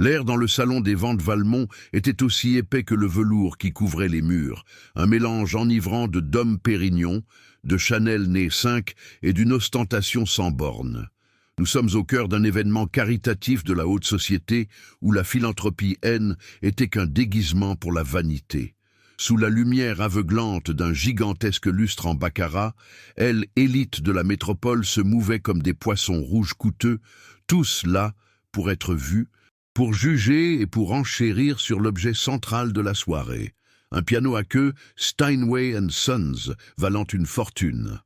L'air dans le salon des Ventes Valmont était aussi épais que le velours qui couvrait les murs, un mélange enivrant de Dom Pérignon, de Chanel né 5 et d'une ostentation sans bornes. Nous sommes au cœur d'un événement caritatif de la haute société où la philanthropie haine était qu'un déguisement pour la vanité. Sous la lumière aveuglante d'un gigantesque lustre en baccarat, elle, élite de la métropole, se mouvait comme des poissons rouges coûteux, tous là pour être vus, pour juger et pour enchérir sur l'objet central de la soirée. Un piano à queue Steinway & Sons, valant une fortune.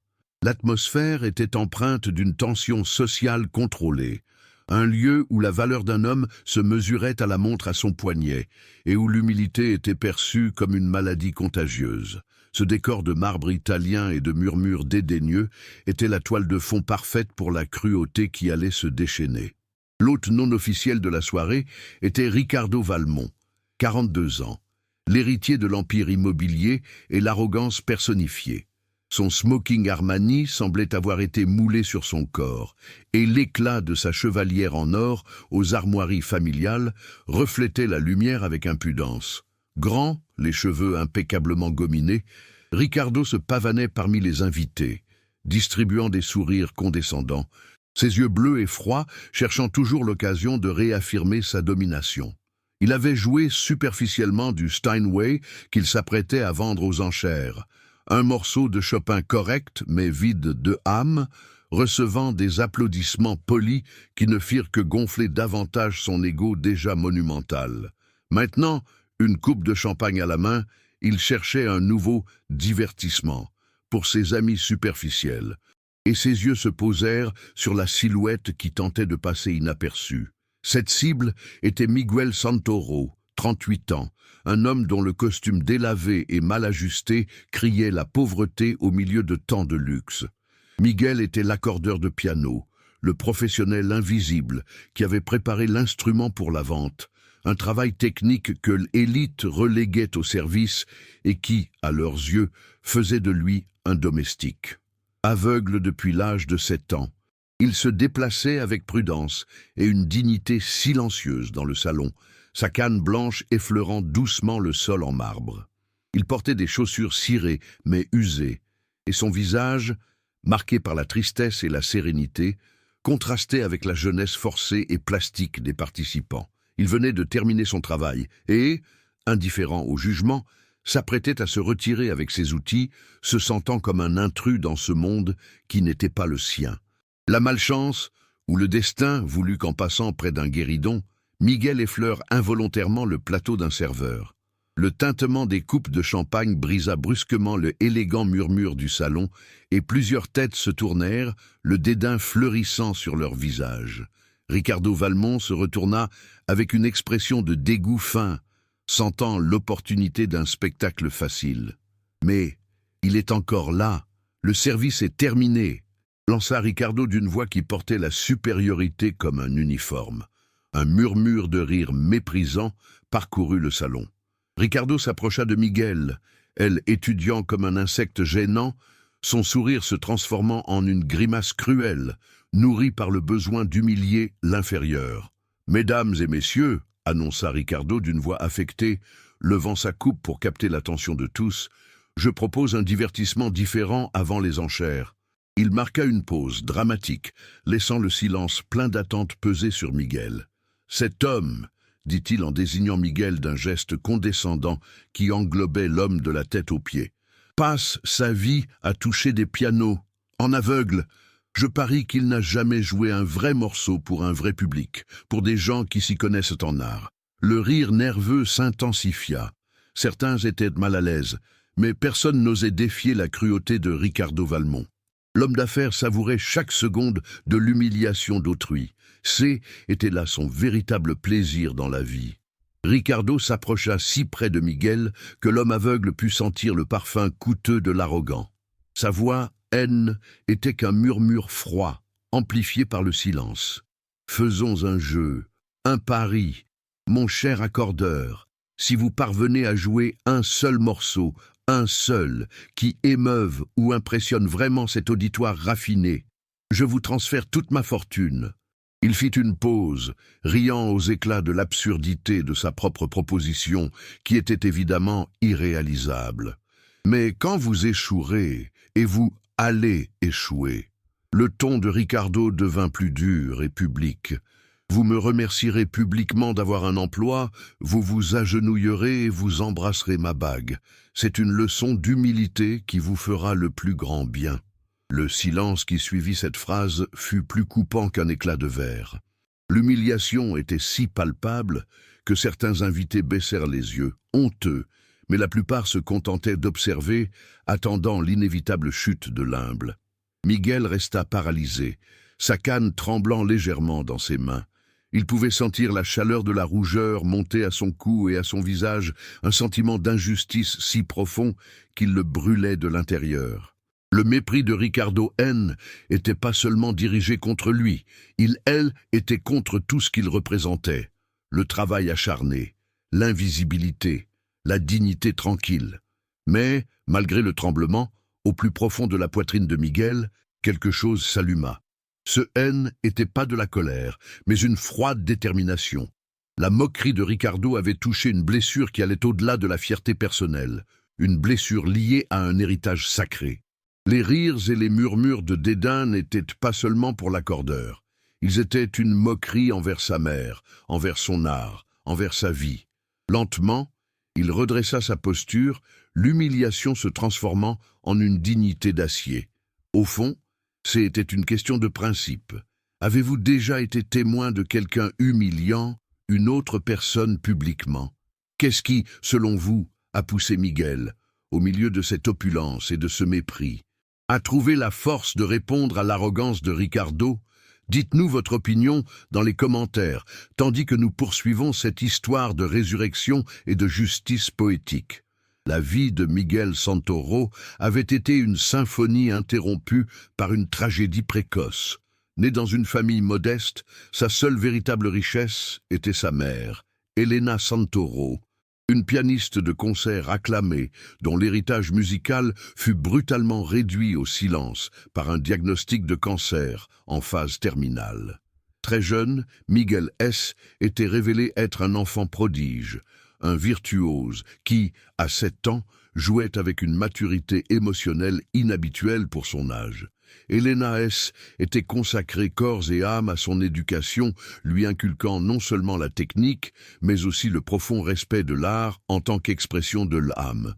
L'atmosphère était empreinte d'une tension sociale contrôlée. Un lieu où la valeur d'un homme se mesurait à la montre à son poignet et où l'humilité était perçue comme une maladie contagieuse. Ce décor de marbre italien et de murmures dédaigneux était la toile de fond parfaite pour la cruauté qui allait se déchaîner. L'hôte non officiel de la soirée était Ricardo Valmont, 42 ans, l'héritier de l'empire immobilier et l'arrogance personnifiée. Son smoking Armani semblait avoir été moulé sur son corps, et l'éclat de sa chevalière en or aux armoiries familiales reflétait la lumière avec impudence. Grand, les cheveux impeccablement gominés, Ricardo se pavanait parmi les invités, distribuant des sourires condescendants, ses yeux bleus et froids cherchant toujours l'occasion de réaffirmer sa domination. Il avait joué superficiellement du Steinway qu'il s'apprêtait à vendre aux enchères, un morceau de Chopin correct mais vide de âme, recevant des applaudissements polis qui ne firent que gonfler davantage son ego déjà monumental. Maintenant, une coupe de champagne à la main, il cherchait un nouveau divertissement pour ses amis superficiels, et ses yeux se posèrent sur la silhouette qui tentait de passer inaperçue. Cette cible était Miguel Santoro, 38 ans, un homme dont le costume délavé et mal ajusté criait la pauvreté au milieu de tant de luxe. Miguel était l'accordeur de piano, le professionnel invisible qui avait préparé l'instrument pour la vente, un travail technique que l'élite reléguait au service et qui, à leurs yeux, faisait de lui un domestique. Aveugle depuis l'âge de 7 ans, il se déplaçait avec prudence et une dignité silencieuse dans le salon, sa canne blanche effleurant doucement le sol en marbre. Il portait des chaussures cirées mais usées, et son visage, marqué par la tristesse et la sérénité, contrastait avec la jeunesse forcée et plastique des participants. Il venait de terminer son travail et, indifférent au jugement, s'apprêtait à se retirer avec ses outils, se sentant comme un intrus dans ce monde qui n'était pas le sien. La malchance, ou le destin voulut qu'en passant près d'un guéridon, Miguel effleure involontairement le plateau d'un serveur. Le tintement des coupes de champagne brisa brusquement le élégant murmure du salon, et plusieurs têtes se tournèrent, le dédain fleurissant sur leurs visages. Ricardo Valmont se retourna avec une expression de dégoût fin, sentant l'opportunité d'un spectacle facile. « Mais il est encore là, le service est terminé !» lança Ricardo d'une voix qui portait la supériorité comme un uniforme. Un murmure de rire méprisant parcourut le salon. Ricardo s'approcha de Miguel, elle étudiant comme un insecte gênant, son sourire se transformant en une grimace cruelle, nourrie par le besoin d'humilier l'inférieur. « Mesdames et messieurs », annonça Ricardo d'une voix affectée, levant sa coupe pour capter l'attention de tous, « je propose un divertissement différent avant les enchères. » Il marqua une pause dramatique, laissant le silence plein d'attente peser sur Miguel. « Cet homme, » dit-il en désignant Miguel d'un geste condescendant qui englobait l'homme de la tête aux pieds, « passe sa vie à toucher des pianos, en aveugle. Je parie qu'il n'a jamais joué un vrai morceau pour un vrai public, pour des gens qui s'y connaissent en art. » Le rire nerveux s'intensifia. Certains étaient mal à l'aise, mais personne n'osait défier la cruauté de Ricardo Valmont. L'homme d'affaires savourait chaque seconde de l'humiliation d'autrui. Était là son véritable plaisir dans la vie. Ricardo s'approcha si près de Miguel que l'homme aveugle put sentir le parfum coûteux de l'arrogant. Sa voix, haine, était qu'un murmure froid, amplifié par le silence. « Faisons un jeu, un pari, mon cher accordeur. Si vous parvenez à jouer un seul morceau, un seul, qui émeuve ou impressionne vraiment cet auditoire raffiné, je vous transfère toute ma fortune. Il fit une pause, riant aux éclats de l'absurdité de sa propre proposition, qui était évidemment irréalisable. Mais quand vous échouerez, et vous allez échouer, le ton de Ricardo devint plus dur et public. Vous me remercierez publiquement d'avoir un emploi, vous vous agenouillerez et vous embrasserez ma bague. C'est une leçon d'humilité qui vous fera le plus grand bien. Le silence qui suivit cette phrase fut plus coupant qu'un éclat de verre. L'humiliation était si palpable que certains invités baissèrent les yeux, honteux, mais la plupart se contentaient d'observer, attendant l'inévitable chute de l'humble. Miguel resta paralysé, sa canne tremblant légèrement dans ses mains. Il pouvait sentir la chaleur de la rougeur monter à son cou et à son visage, un sentiment d'injustice si profond qu'il le brûlait de l'intérieur. Le mépris de Ricardo N était pas seulement dirigé contre lui, elle, était contre tout ce qu'il représentait. Le travail acharné, l'invisibilité, la dignité tranquille. Mais, malgré le tremblement, au plus profond de la poitrine de Miguel, quelque chose s'alluma. Ce haine n'était pas de la colère, mais une froide détermination. La moquerie de Ricardo avait touché une blessure qui allait au-delà de la fierté personnelle, une blessure liée à un héritage sacré. Les rires et les murmures de dédain n'étaient pas seulement pour l'accordeur. Ils étaient une moquerie envers sa mère, envers son art, envers sa vie. Lentement, il redressa sa posture, l'humiliation se transformant en une dignité d'acier. Au fond, c'était une question de principe. Avez-vous déjà été témoin de quelqu'un humiliant une autre personne publiquement? Qu'est-ce qui, selon vous, a poussé Miguel, au milieu de cette opulence et de ce mépris, à trouver la force de répondre à l'arrogance de Ricardo? Dites-nous votre opinion dans les commentaires, tandis que nous poursuivons cette histoire de résurrection et de justice poétique. La vie de Miguel Santoro avait été une symphonie interrompue par une tragédie précoce. Né dans une famille modeste, sa seule véritable richesse était sa mère, Elena Santoro, une pianiste de concert acclamée dont l'héritage musical fut brutalement réduit au silence par un diagnostic de cancer en phase terminale. Très jeune, Miguel S. était révélé être un enfant prodige, un virtuose qui, à 7 ans, jouait avec une maturité émotionnelle inhabituelle pour son âge. Elena S. était consacrée corps et âme à son éducation, lui inculquant non seulement la technique, mais aussi le profond respect de l'art en tant qu'expression de l'âme.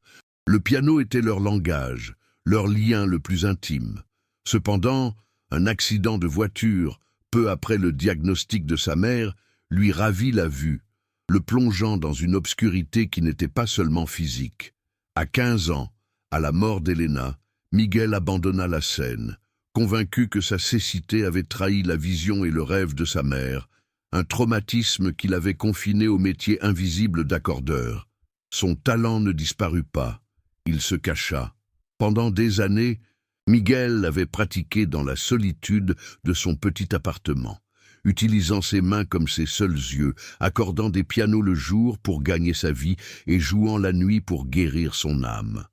Le piano était leur langage, leur lien le plus intime. Cependant, un accident de voiture, peu après le diagnostic de sa mère, lui ravit la vue, le plongeant dans une obscurité qui n'était pas seulement physique. À 15 ans, à la mort d'Elena, Miguel abandonna la scène, convaincu que sa cécité avait trahi la vision et le rêve de sa mère, un traumatisme qui l'avait confiné au métier invisible d'accordeur. Son talent ne disparut pas, il se cacha. Pendant des années, Miguel avait pratiqué dans la solitude de son petit appartement, utilisant ses mains comme ses seuls yeux, accordant des pianos le jour pour gagner sa vie et jouant la nuit pour guérir son âme.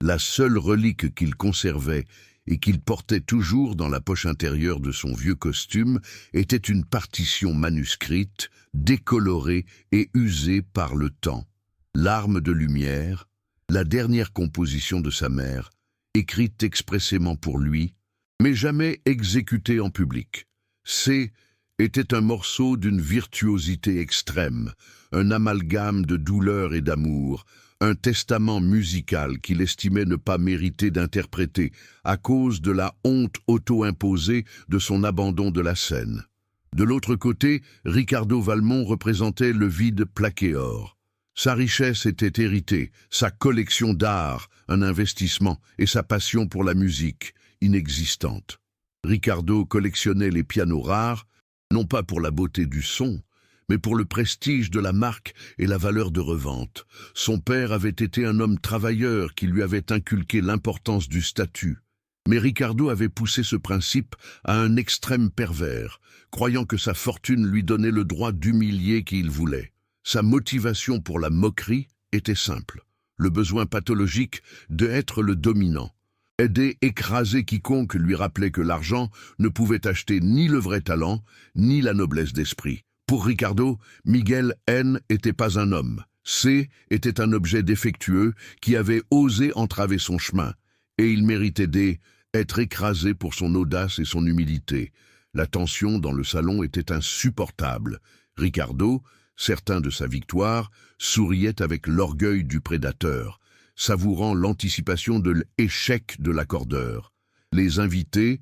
La seule relique qu'il conservait et qu'il portait toujours dans la poche intérieure de son vieux costume était une partition manuscrite, décolorée et usée par le temps. L'arme de lumière, la dernière composition de sa mère, écrite expressément pour lui, mais jamais exécutée en public. Était un morceau d'une virtuosité extrême, un amalgame de douleur et d'amour, un testament musical qu'il estimait ne pas mériter d'interpréter à cause de la honte auto-imposée de son abandon de la scène. De l'autre côté, Ricardo Valmont représentait le vide plaqué or. Sa richesse était héritée, sa collection d'art, un investissement, et sa passion pour la musique, inexistante. Ricardo collectionnait les pianos rares, non pas pour la beauté du son, mais pour le prestige de la marque et la valeur de revente. Son père avait été un homme travailleur qui lui avait inculqué l'importance du statut. Mais Ricardo avait poussé ce principe à un extrême pervers, croyant que sa fortune lui donnait le droit d'humilier qui il voulait. Sa motivation pour la moquerie était simple, le besoin pathologique d'être le dominant. Aider, écraser quiconque lui rappelait que l'argent ne pouvait acheter ni le vrai talent, ni la noblesse d'esprit. Pour Ricardo, Miguel N. n'était pas un homme. C. était un objet défectueux qui avait osé entraver son chemin, et il méritait d'être écrasé pour son audace et son humilité. La tension dans le salon était insupportable. Ricardo, certain de sa victoire, souriait avec l'orgueil du prédateur, savourant l'anticipation de l'échec de l'accordeur. Les invités,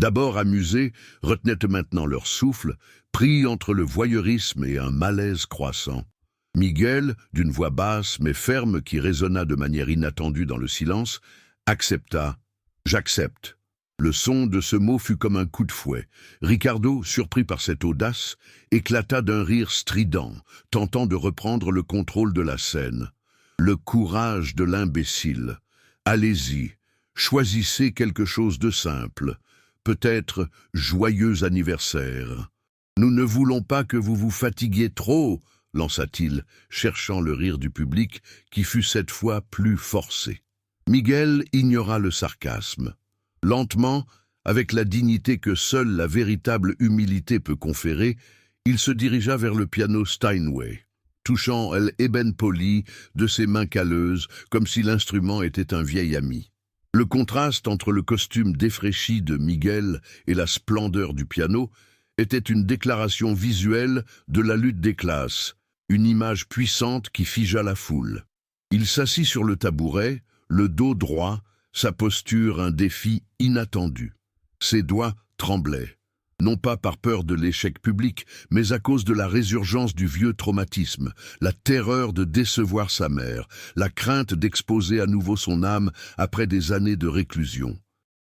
d'abord amusés, retenaient maintenant leur souffle, pris entre le voyeurisme et un malaise croissant. Miguel, d'une voix basse mais ferme qui résonna de manière inattendue dans le silence, accepta « J'accepte ». Le son de ce mot fut comme un coup de fouet. Ricardo, surpris par cette audace, éclata d'un rire strident, tentant de reprendre le contrôle de la scène. Le courage de l'imbécile. Allez-y, choisissez quelque chose de simple. Peut-être joyeux anniversaire. Nous ne voulons pas que vous vous fatiguiez trop, lança-t-il, cherchant le rire du public qui fut cette fois plus forcé. Miguel ignora le sarcasme. Lentement, avec la dignité que seule la véritable humilité peut conférer, il se dirigea vers le piano Steinway, touchant l'ébène poli de ses mains calleuses comme si l'instrument était un vieil ami. Le contraste entre le costume défraîchi de Miguel et la splendeur du piano était une déclaration visuelle de la lutte des classes, une image puissante qui figea la foule. Il s'assit sur le tabouret, le dos droit, sa posture un défi inattendu. Ses doigts tremblaient, non pas par peur de l'échec public, mais à cause de la résurgence du vieux traumatisme, la terreur de décevoir sa mère, la crainte d'exposer à nouveau son âme après des années de réclusion.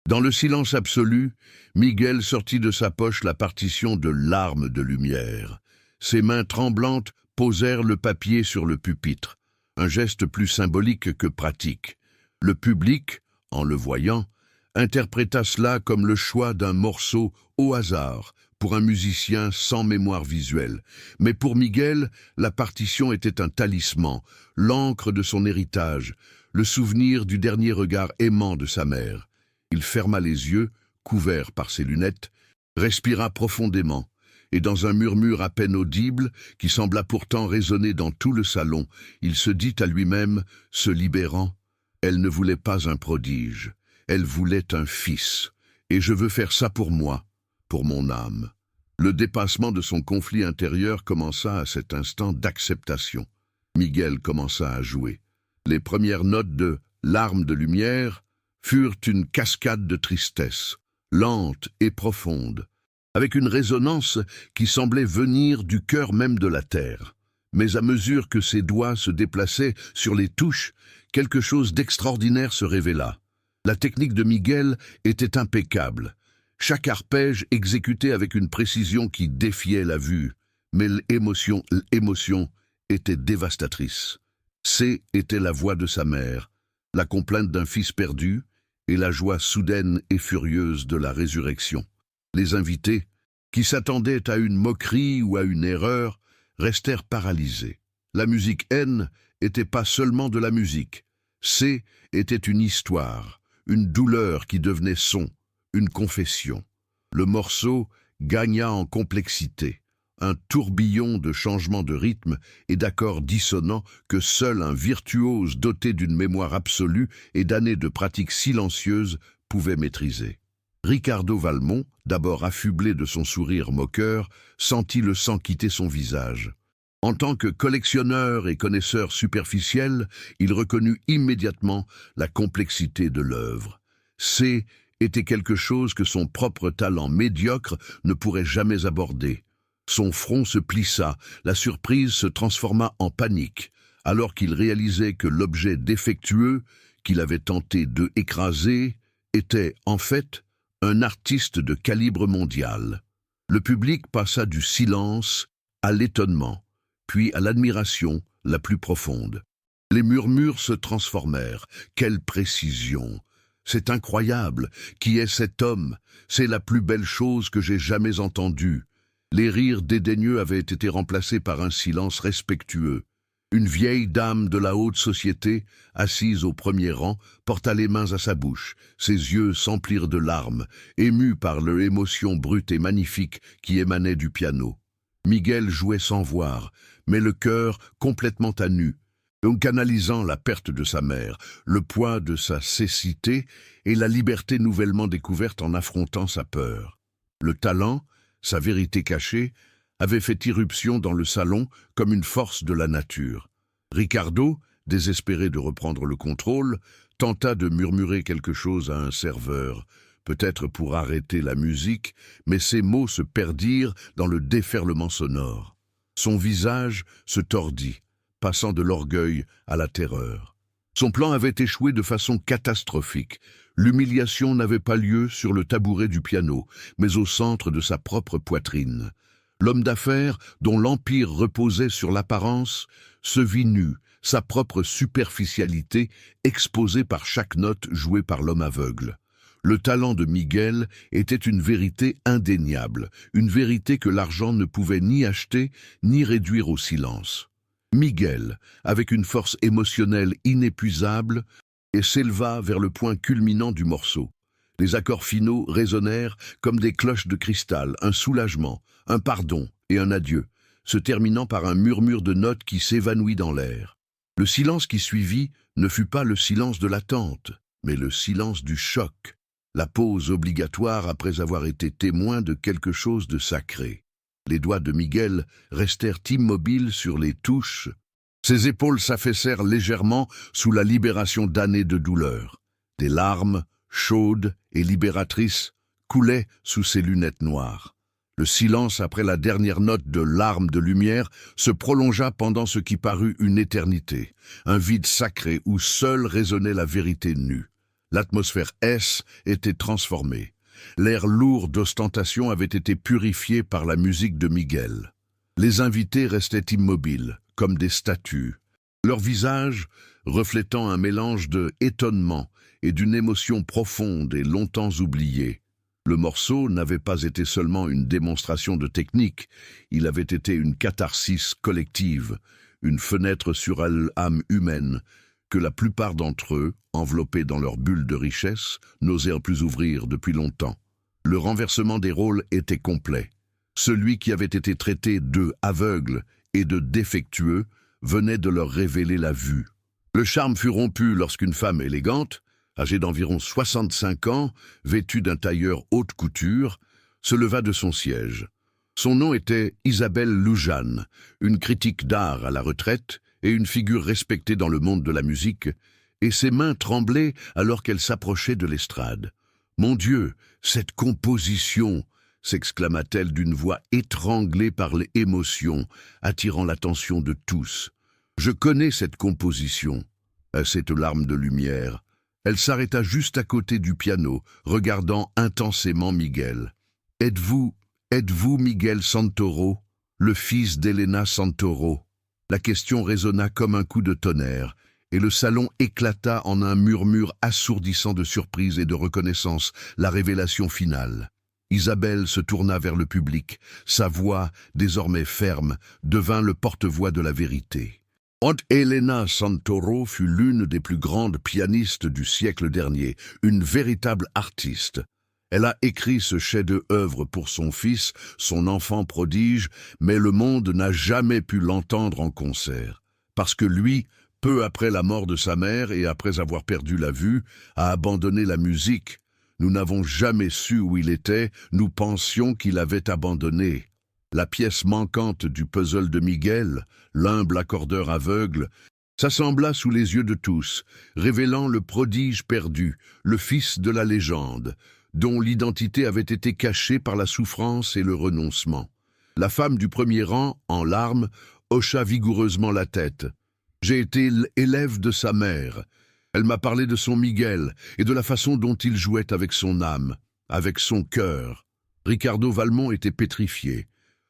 Dans le silence absolu, Miguel sortit de sa poche la partition de Larmes de lumière. Ses mains tremblantes posèrent le papier sur le pupitre, un geste plus symbolique que pratique. Le public, en le voyant, interpréta cela comme le choix d'un morceau au hasard pour un musicien sans mémoire visuelle. Mais pour Miguel, la partition était un talisman, l'encre de son héritage, le souvenir du dernier regard aimant de sa mère. Il ferma les yeux, couverts par ses lunettes, respira profondément, et dans un murmure à peine audible, qui sembla pourtant résonner dans tout le salon, il se dit à lui-même, se libérant, « Elle ne voulait pas un prodige, elle voulait un fils, et je veux faire ça pour moi, pour mon âme. » Le dépassement de son conflit intérieur commença à cet instant d'acceptation. Miguel commença à jouer. Les premières notes de « Larmes de lumière » furent une cascade de tristesse, lente et profonde, avec une résonance qui semblait venir du cœur même de la terre. Mais à mesure que ses doigts se déplaçaient sur les touches, quelque chose d'extraordinaire se révéla. La technique de Miguel était impeccable, chaque arpège exécuté avec une précision qui défiait la vue, mais l'émotion était dévastatrice. C était la voix de sa mère, la complainte d'un fils perdu et la joie soudaine et furieuse de la résurrection. Les invités, qui s'attendaient à une moquerie ou à une erreur, restèrent paralysés. La musique N était pas seulement de la musique. C était une histoire, une douleur qui devenait son, une confession. Le morceau gagna en complexité, un tourbillon de changements de rythme et d'accords dissonants que seul un virtuose doté d'une mémoire absolue et d'années de pratique silencieuse pouvait maîtriser. Ricardo Valmont, d'abord affublé de son sourire moqueur, sentit le sang quitter son visage. En tant que collectionneur et connaisseur superficiel, il reconnut immédiatement la complexité de l'œuvre. C était quelque chose que son propre talent médiocre ne pourrait jamais aborder. Son front se plissa, la surprise se transforma en panique, alors qu'il réalisait que l'objet défectueux qu'il avait tenté de écraser était, en fait, un artiste de calibre mondial. Le public passa du silence à l'étonnement, puis à l'admiration la plus profonde. Les murmures se transformèrent. Quelle précision! C'est incroyable! Qui est cet homme? C'est la plus belle chose que j'ai jamais entendue. Les rires dédaigneux avaient été remplacés par un silence respectueux. Une vieille dame de la haute société, assise au premier rang, porta les mains à sa bouche. Ses yeux s'emplirent de larmes, émus par l'émotion brute et magnifique qui émanait du piano. Miguel jouait sans voir, mais le cœur complètement à nu, en canalisant la perte de sa mère, le poids de sa cécité et la liberté nouvellement découverte en affrontant sa peur. Le talent, sa vérité cachée, avait fait irruption dans le salon comme une force de la nature. Ricardo, désespéré de reprendre le contrôle, tenta de murmurer quelque chose à un serveur, peut-être pour arrêter la musique, mais ses mots se perdirent dans le déferlement sonore. Son visage se tordit, passant de l'orgueil à la terreur. Son plan avait échoué de façon catastrophique. L'humiliation n'avait pas lieu sur le tabouret du piano, mais au centre de sa propre poitrine. L'homme d'affaires, dont l'empire reposait sur l'apparence, se vit nu, sa propre superficialité exposée par chaque note jouée par l'homme aveugle. Le talent de Miguel était une vérité indéniable, une vérité que l'argent ne pouvait ni acheter ni réduire au silence. Miguel, avec une force émotionnelle inépuisable, s'éleva vers le point culminant du morceau. Les accords finaux résonnèrent comme des cloches de cristal, un soulagement, un pardon et un adieu, se terminant par un murmure de notes qui s'évanouit dans l'air. Le silence qui suivit ne fut pas le silence de l'attente, mais le silence du choc, la pause obligatoire après avoir été témoin de quelque chose de sacré. Les doigts de Miguel restèrent immobiles sur les touches. Ses épaules s'affaissèrent légèrement sous la libération d'années de douleur. Des larmes, chaudes et libératrices, coulaient sous ses lunettes noires. Le silence après la dernière note de larmes de lumière se prolongea pendant ce qui parut une éternité, un vide sacré où seule résonnait la vérité nue. L'atmosphère était transformée. L'air lourd d'ostentation avait été purifié par la musique de Miguel. Les invités restaient immobiles, comme des statues, leurs visages reflétant un mélange de étonnement et d'une émotion profonde et longtemps oubliée. Le morceau n'avait pas été seulement une démonstration de technique, il avait été une catharsis collective, une fenêtre sur l'âme humaine, que la plupart d'entre eux, enveloppés dans leur bulle de richesse, n'osèrent plus ouvrir depuis longtemps. Le renversement des rôles était complet. Celui qui avait été traité de aveugle et de défectueux venait de leur révéler la vue. Le charme fut rompu lorsqu'une femme élégante, âgée d'environ 65 ans, vêtue d'un tailleur haute couture, se leva de son siège. Son nom était Isabelle Loujane, une critique d'art à la retraite et une figure respectée dans le monde de la musique, et ses mains tremblaient alors qu'elle s'approchait de l'estrade. « Mon Dieu, cette composition !» s'exclama-t-elle d'une voix étranglée par l'émotion, attirant l'attention de tous. « Je connais cette composition. » À cette larme de lumière, elle s'arrêta juste à côté du piano, regardant intensément Miguel. « Êtes-vous Miguel Santoro, le fils d'Elena Santoro ?» La question résonna comme un coup de tonnerre, et le salon éclata en un murmure assourdissant de surprise et de reconnaissance, la révélation finale. Isabelle se tourna vers le public, sa voix, désormais ferme, devint le porte-voix de la vérité. Elena Santoro fut l'une des plus grandes pianistes du siècle dernier, une véritable artiste. Elle a écrit ce chef-d'œuvre pour son fils, son enfant prodige, mais le monde n'a jamais pu l'entendre en concert. Parce que lui, peu après la mort de sa mère et après avoir perdu la vue, a abandonné la musique. Nous n'avons jamais su où il était, nous pensions qu'il avait abandonné. La pièce manquante du puzzle de Miguel, l'humble accordeur aveugle, s'assembla sous les yeux de tous, révélant le prodige perdu, le fils de la légende, dont l'identité avait été cachée par la souffrance et le renoncement. La femme du premier rang, en larmes, hocha vigoureusement la tête. « J'ai été l'élève de sa mère. Elle m'a parlé de son Miguel et de la façon dont il jouait avec son âme, avec son cœur. » Ricardo Valmont était pétrifié.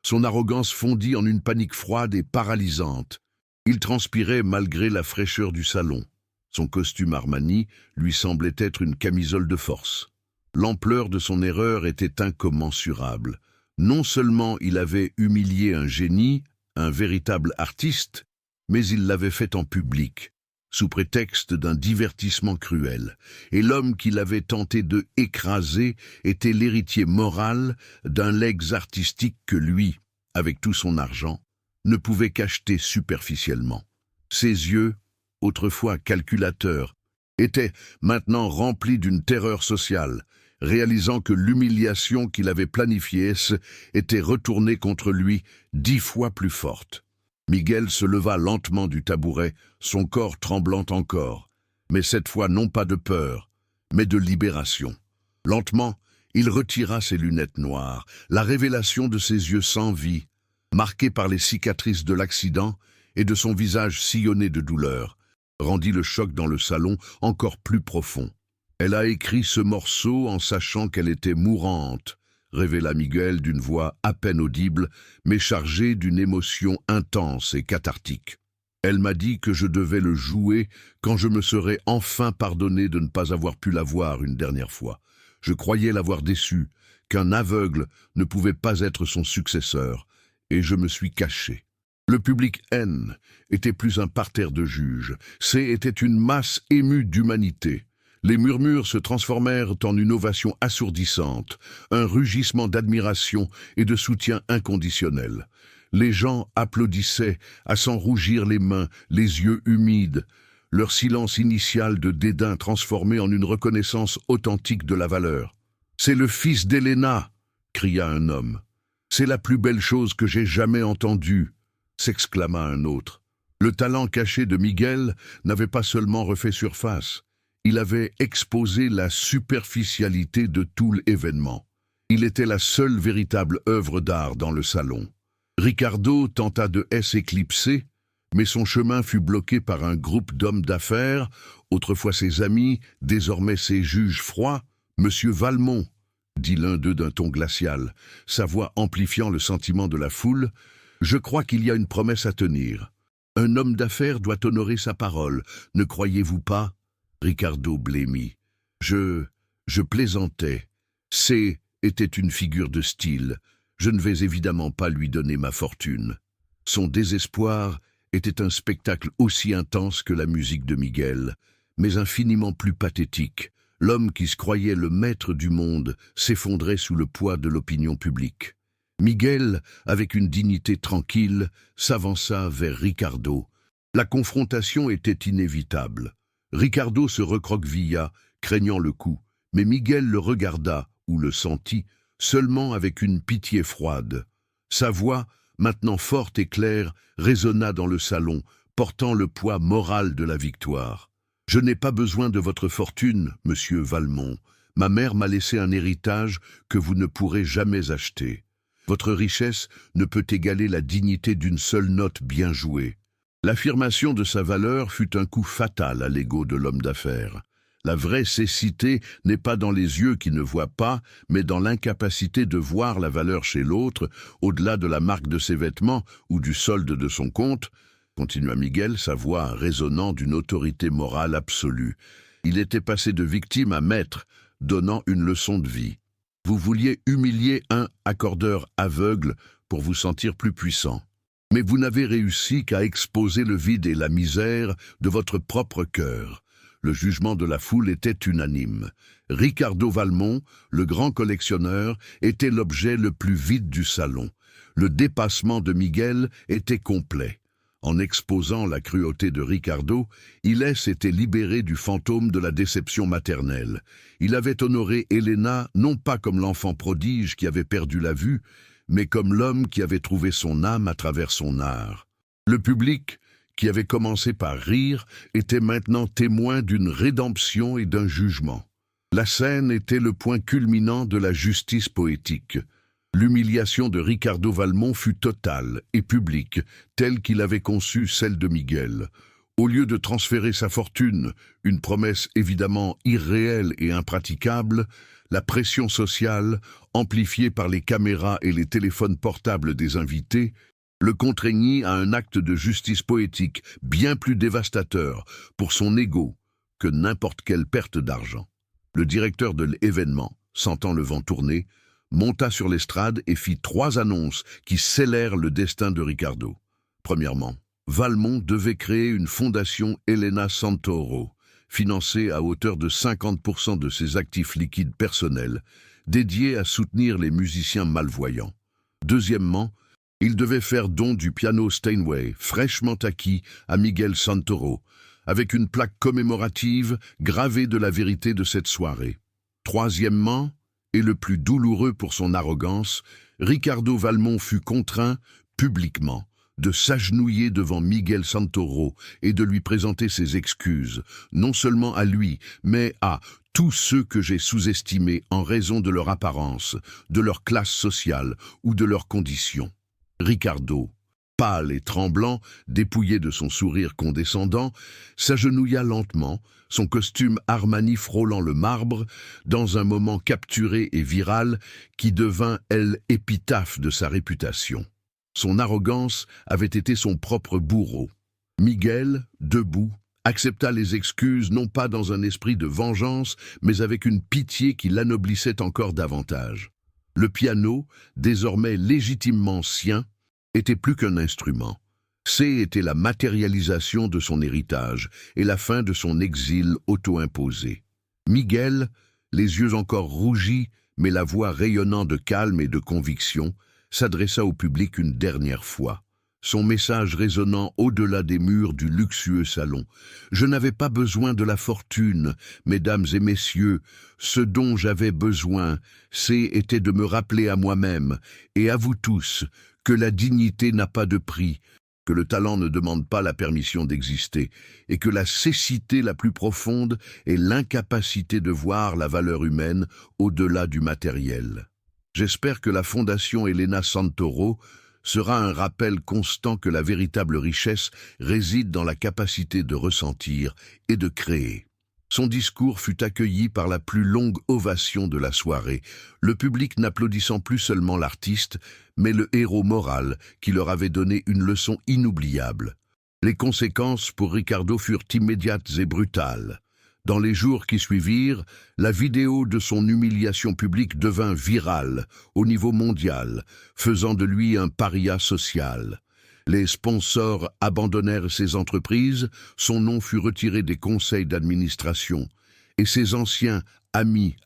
Son arrogance fondit en une panique froide et paralysante. Il transpirait malgré la fraîcheur du salon. Son costume Armani lui semblait être une camisole de force. L'ampleur de son erreur était incommensurable. Non seulement il avait humilié un génie, un véritable artiste, Mais il l'avait fait en public, sous prétexte d'un divertissement cruel, et l'homme qui l'avait tenté de écraser était l'héritier moral d'un legs artistique que lui, avec tout son argent, ne pouvait qu'acheter superficiellement. Ses yeux, autrefois calculateurs, étaient maintenant remplis d'une terreur sociale, réalisant que l'humiliation qu'il avait planifiée était retournée contre lui 10 fois plus forte. Miguel se leva lentement du tabouret, son corps tremblant encore, mais cette fois non pas de peur, mais de libération. Lentement, il retira ses lunettes noires, la révélation de ses yeux sans vie, marqués par les cicatrices de l'accident et de son visage sillonné de douleur, rendit le choc dans le salon encore plus profond. Elle a écrit ce morceau en sachant qu'elle était mourante, révéla Miguel d'une voix à peine audible, mais chargée d'une émotion intense et cathartique. Elle m'a dit que je devais le jouer quand je me serais enfin pardonné de ne pas avoir pu la voir une dernière fois. Je croyais l'avoir déçu, qu'un aveugle ne pouvait pas être son successeur, et je me suis caché. Le public N était plus un parterre de juges, était une masse émue d'humanité. Les murmures se transformèrent en une ovation assourdissante, un rugissement d'admiration et de soutien inconditionnel. Les gens applaudissaient à s'en rougir les mains, les yeux humides, leur silence initial de dédain transformé en une reconnaissance authentique de la valeur. « C'est le fils d'Helena !» cria un homme. « C'est la plus belle chose que j'ai jamais entendue !» s'exclama un autre. Le talent caché de Miguel n'avait pas seulement refait surface, il avait exposé la superficialité de tout l'événement. Il était la seule véritable œuvre d'art dans le salon. Ricardo tenta de s'éclipser, mais son chemin fut bloqué par un groupe d'hommes d'affaires, autrefois ses amis, désormais ses juges froids. « Monsieur Valmont », dit l'un d'eux d'un ton glacial, sa voix amplifiant le sentiment de la foule, « je crois qu'il y a une promesse à tenir. Un homme d'affaires doit honorer sa parole, ne croyez-vous pas ?» Ricardo blêmit. Je plaisantais. Était une figure de style. Je ne vais évidemment pas lui donner ma fortune. Son désespoir était un spectacle aussi intense que la musique de Miguel, mais infiniment plus pathétique. L'homme qui se croyait le maître du monde s'effondrait sous le poids de l'opinion publique. Miguel, avec une dignité tranquille, s'avança vers Ricardo. La confrontation était inévitable. Ricardo se recroquevilla, craignant le coup, mais Miguel le regarda, ou le sentit, seulement avec une pitié froide. Sa voix, maintenant forte et claire, résonna dans le salon, portant le poids moral de la victoire. « Je n'ai pas besoin de votre fortune, monsieur Valmont. Ma mère m'a laissé un héritage que vous ne pourrez jamais acheter. Votre richesse ne peut égaler la dignité d'une seule note bien jouée. » L'affirmation de sa valeur fut un coup fatal à l'ego de l'homme d'affaires. La vraie cécité n'est pas dans les yeux qui ne voient pas, mais dans l'incapacité de voir la valeur chez l'autre, au-delà de la marque de ses vêtements ou du solde de son compte, continua Miguel, sa voix résonnant d'une autorité morale absolue. Il était passé de victime à maître, donnant une leçon de vie. Vous vouliez humilier un accordeur aveugle pour vous sentir plus puissant. Mais vous n'avez réussi qu'à exposer le vide et la misère de votre propre cœur. Le jugement de la foule était unanime. Ricardo Valmont, le grand collectionneur, était l'objet le plus vide du salon. Le dépassement de Miguel était complet. En exposant la cruauté de Ricardo, il s'était libéré du fantôme de la déception maternelle. Il avait honoré Helena non pas comme l'enfant prodige qui avait perdu la vue, mais comme l'homme qui avait trouvé son âme à travers son art. Le public, qui avait commencé par rire, était maintenant témoin d'une rédemption et d'un jugement. La scène était le point culminant de la justice poétique. L'humiliation de Ricardo Valmont fut totale et publique, telle qu'il avait conçu celle de Miguel. Au lieu de transférer sa fortune, une promesse évidemment irréelle et impraticable, la pression sociale, amplifiée par les caméras et les téléphones portables des invités, le contraignit à un acte de justice poétique bien plus dévastateur pour son ego que n'importe quelle perte d'argent. Le directeur de l'événement, sentant le vent tourner, monta sur l'estrade et fit 3 annonces qui scellèrent le destin de Ricardo. Premièrement, Valmont devait créer une fondation Elena Santoro, financée à hauteur de 50% de ses actifs liquides personnels, dédiée à soutenir les musiciens malvoyants. Deuxièmement, il devait faire don du piano Steinway, fraîchement acquis, à Miguel Santoro, avec une plaque commémorative gravée de la vérité de cette soirée. Troisièmement, et le plus douloureux pour son arrogance, Ricardo Valmont fut contraint, publiquement, de s'agenouiller devant Miguel Santoro et de lui présenter ses excuses, non seulement à lui, mais à tous ceux que j'ai sous-estimés en raison de leur apparence, de leur classe sociale ou de leurs conditions. Ricardo, pâle et tremblant, dépouillé de son sourire condescendant, s'agenouilla lentement, son costume Armani frôlant le marbre, dans un moment capturé et viral qui devint, l'épitaphe de sa réputation. Son arrogance avait été son propre bourreau. Miguel, debout, accepta les excuses non pas dans un esprit de vengeance, mais avec une pitié qui l'anoblissait encore davantage. Le piano, désormais légitimement sien, était plus qu'un instrument. Était la matérialisation de son héritage et la fin de son exil auto-imposé. Miguel, les yeux encore rougis, mais la voix rayonnant de calme et de conviction, s'adressa au public une dernière fois, son message résonnant au-delà des murs du luxueux salon. « Je n'avais pas besoin de la fortune, mesdames et messieurs. Ce dont j'avais besoin, était de me rappeler à moi-même, et à vous tous, que la dignité n'a pas de prix, que le talent ne demande pas la permission d'exister, et que la cécité la plus profonde est l'incapacité de voir la valeur humaine au-delà du matériel. J'espère que la Fondation Elena Santoro sera un rappel constant que la véritable richesse réside dans la capacité de ressentir et de créer. » Son discours fut accueilli par la plus longue ovation de la soirée, le public n'applaudissant plus seulement l'artiste, mais le héros moral qui leur avait donné une leçon inoubliable. Les conséquences pour Ricardo furent immédiates et brutales. Dans les jours qui suivirent, la vidéo de son humiliation publique devint virale au niveau mondial, faisant de lui un paria social. Les sponsors abandonnèrent ses entreprises, son nom fut retiré des conseils d'administration, et ses anciens amis,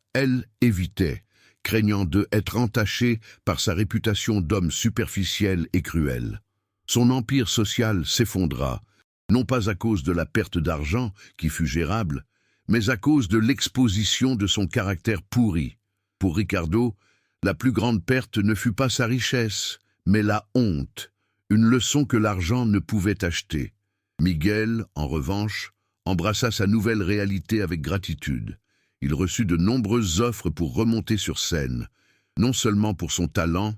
évitaient, craignant d'être entachés par sa réputation d'homme superficiel et cruel. Son empire social s'effondra, non pas à cause de la perte d'argent, qui fut gérable, mais à cause de l'exposition de son caractère pourri. Pour Ricardo, la plus grande perte ne fut pas sa richesse, mais la honte, une leçon que l'argent ne pouvait acheter. Miguel, en revanche, embrassa sa nouvelle réalité avec gratitude. Il reçut de nombreuses offres pour remonter sur scène, non seulement pour son talent,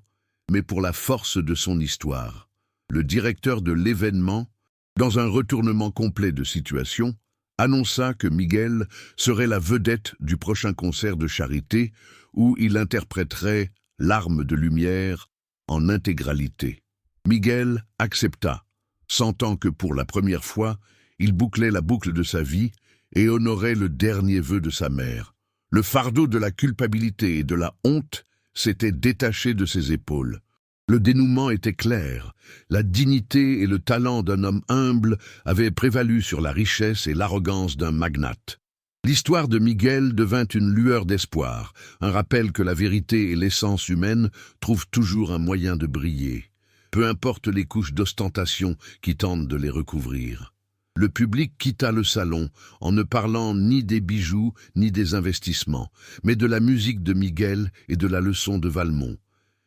mais pour la force de son histoire. Le directeur de l'événement, dans un retournement complet de situation, annonça que Miguel serait la vedette du prochain concert de charité où il interpréterait Larmes de lumière en intégralité. Miguel accepta, sentant que pour la première fois, il bouclait la boucle de sa vie et honorait le dernier vœu de sa mère. Le fardeau de la culpabilité et de la honte s'était détaché de ses épaules. Le dénouement était clair. La dignité et le talent d'un homme humble avaient prévalu sur la richesse et l'arrogance d'un magnate. L'histoire de Miguel devint une lueur d'espoir, un rappel que la vérité et l'essence humaine trouvent toujours un moyen de briller, peu importe les couches d'ostentation qui tentent de les recouvrir. Le public quitta le salon en ne parlant ni des bijoux ni des investissements, mais de la musique de Miguel et de la leçon de Valmont,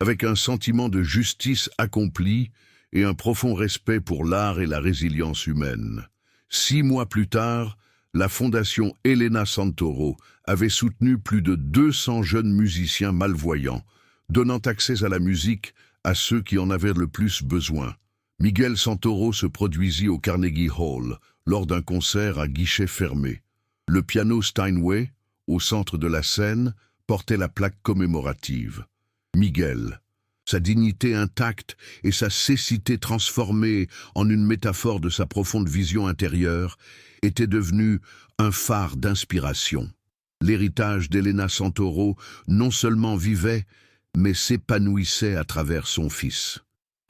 avec un sentiment de justice accomplie et un profond respect pour l'art et la résilience humaine. 6 mois plus tard, la Fondation Elena Santoro avait soutenu plus de 200 jeunes musiciens malvoyants, donnant accès à la musique à ceux qui en avaient le plus besoin. Miguel Santoro se produisit au Carnegie Hall lors d'un concert à guichet fermé. Le piano Steinway, au centre de la scène, portait la plaque commémorative. Miguel, sa dignité intacte et sa cécité transformée en une métaphore de sa profonde vision intérieure, était devenu un phare d'inspiration. L'héritage d'Elena Santoro non seulement vivait, mais s'épanouissait à travers son fils.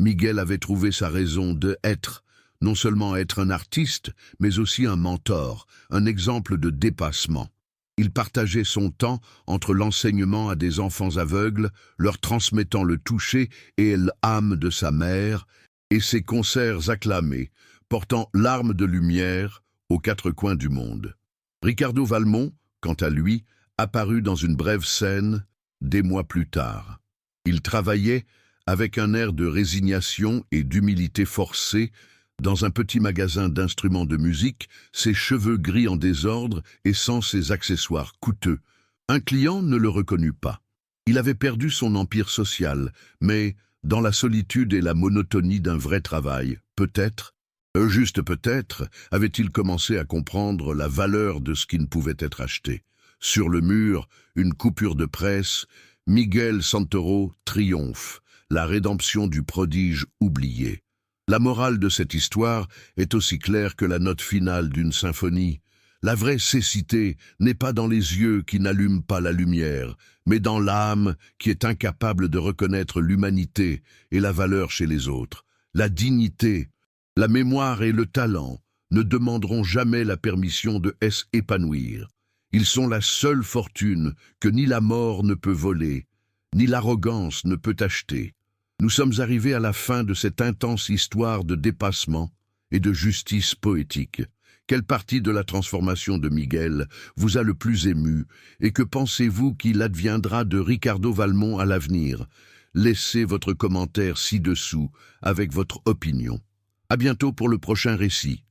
Miguel avait trouvé sa raison d'être, non seulement être un artiste, mais aussi un mentor, un exemple de dépassement. Il partageait son temps entre l'enseignement à des enfants aveugles, leur transmettant le toucher et l'âme de sa mère, et ses concerts acclamés, portant l'arme de lumière aux quatre coins du monde. Ricardo Valmont, quant à lui, apparut dans une brève scène des mois plus tard. Il travaillait, avec un air de résignation et d'humilité forcée, dans un petit magasin d'instruments de musique, ses cheveux gris en désordre et sans ses accessoires coûteux. Un client ne le reconnut pas. Il avait perdu son empire social, mais dans la solitude et la monotonie d'un vrai travail, peut-être, juste peut-être, avait-il commencé à comprendre la valeur de ce qui ne pouvait être acheté. Sur le mur, une coupure de presse, Miguel Santoro triomphe, la rédemption du prodige oublié. La morale de cette histoire est aussi claire que la note finale d'une symphonie. La vraie cécité n'est pas dans les yeux qui n'allument pas la lumière, mais dans l'âme qui est incapable de reconnaître l'humanité et la valeur chez les autres. La dignité, la mémoire et le talent ne demanderont jamais la permission de s'épanouir. Ils sont la seule fortune que ni la mort ne peut voler, ni l'arrogance ne peut acheter. Nous sommes arrivés à la fin de cette intense histoire de dépassement et de justice poétique. Quelle partie de la transformation de Miguel vous a le plus ému et que pensez-vous qu'il adviendra de Ricardo Valmont à l'avenir? Laissez votre commentaire ci-dessous avec votre opinion. À bientôt pour le prochain récit.